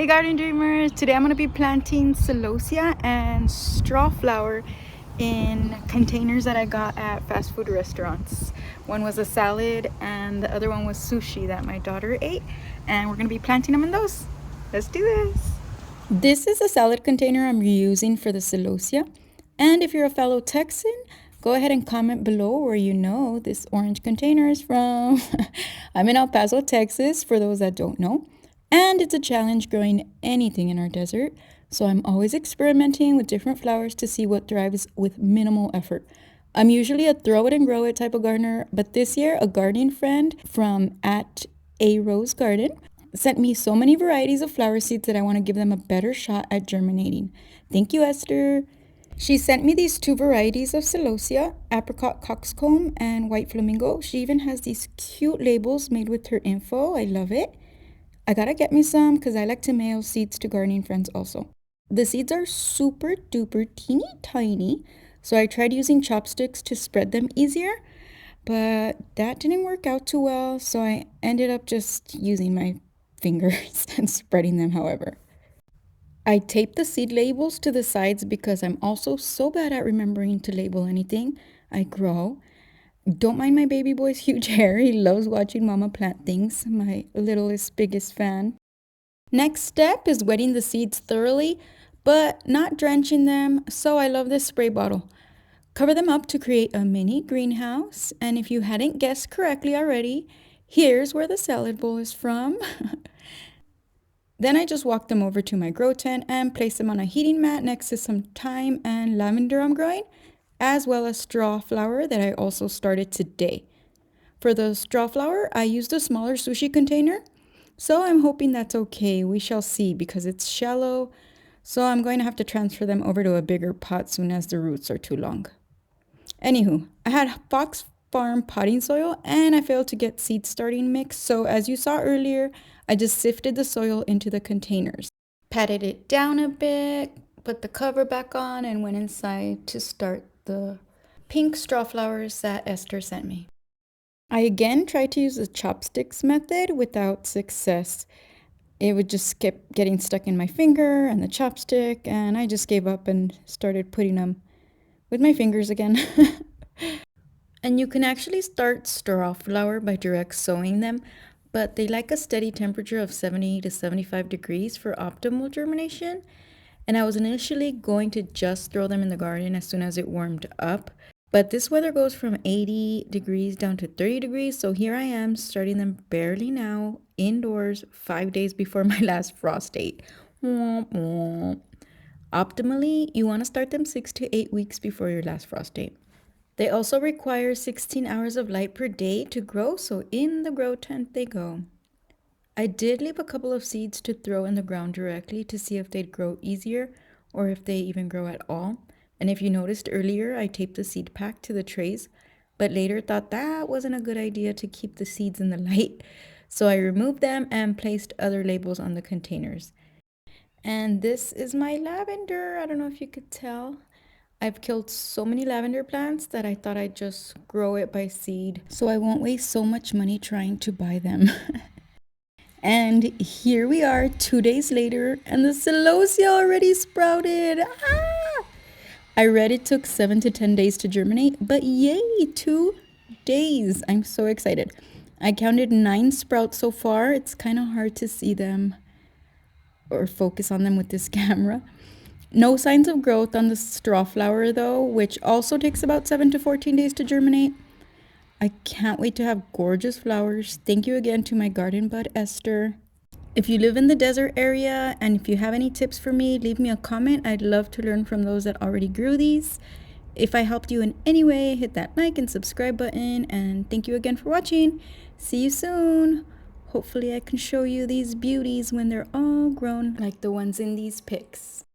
Hey garden dreamers, today I'm going to be planting Celosia and Strawflower in containers that I got at fast food restaurants. One was a salad and the other one was sushi that my daughter ate, and we're going to be planting them in those. Let's do this. This is a salad container I'm reusing for the Celosia, and if you're a fellow Texan, go ahead and comment below where you know this orange container is from. I'm in El Paso, Texas, for those that don't know. And it's a challenge growing anything in our desert, so I'm always experimenting with different flowers to see what thrives with minimal effort. I'm usually a throw it and grow it type of gardener, but this year a gardening friend from at A Rose Garden sent me so many varieties of flower seeds that I want to give them a better shot at germinating. Thank you, Esther. She sent me these two varieties of Celosia, apricot coxcomb and white flamingo. She even has these cute labels made with her info. I love it. I gotta get me some because I like to mail seeds to gardening friends also. The seeds are super duper teeny tiny, so I tried using chopsticks to spread them easier, but that didn't work out too well, so I ended up just using my fingers and spreading them however. I taped the seed labels to the sides because I'm also so bad at remembering to label anything I grow. Don't mind my baby boy's huge hair. He loves watching mama plant things. My littlest, biggest fan. Next step is wetting the seeds thoroughly, but not drenching them, so I love this spray bottle. Cover them up to create a mini greenhouse, and if you hadn't guessed correctly already, here's where the salad bowl is from. Then I just walked them over to my grow tent and placed them on a heating mat next to some thyme and lavender I'm growing, as well as Strawflower that I also started today. For the Strawflower, I used a smaller sushi container, so I'm hoping that's okay. We shall see because it's shallow, so I'm going to have to transfer them over to a bigger pot soon as the roots are too long. Anywho, I had Fox Farm potting soil and I failed to get seed starting mix, so as you saw earlier, I just sifted the soil into the containers. Patted it down a bit, put the cover back on, and went inside to start the pink straw flowers that Esther sent me. I again tried to use the chopsticks method without success. It would just keep getting stuck in my finger and the chopstick, and I just gave up and started putting them with my fingers again. And you can actually start Strawflower by direct sowing them, but they like a steady temperature of 70 to 75 degrees for optimal germination. And I was initially going to just throw them in the garden as soon as it warmed up, but this weather goes from 80 degrees down to 30 degrees, so here I am starting them barely now, indoors, 5 days before my last frost date. Optimally, you want to start them 6 to 8 weeks before your last frost date. They also require 16 hours of light per day to grow, so in the grow tent they go. I did leave a couple of seeds to throw in the ground directly to see if they'd grow easier or if they even grow at all. And if you noticed earlier, I taped the seed pack to the trays, but later thought that wasn't a good idea to keep the seeds in the light. So I removed them and placed other labels on the containers. And this is my lavender. I don't know if you could tell. I've killed so many lavender plants that I thought I'd just grow it by seed, so I won't waste so much money trying to buy them. And here we are 2 days later, and the Celosia already sprouted. Ah! I read it took 7 to 10 days to germinate, but yay, 2 days. I'm so excited. I counted 9 sprouts so far. It's kind of hard to see them or focus on them with this camera. No signs of growth on the Strawflower though, which also takes about 7 to 14 days to germinate. I can't wait to have gorgeous flowers. Thank you again to my garden bud, Esther. If you live in the desert area and if you have any tips for me, leave me a comment. I'd love to learn from those that already grew these. If I helped you in any way, hit that like and subscribe button. And thank you again for watching. See you soon. Hopefully I can show you these beauties when they're all grown like the ones in these pics.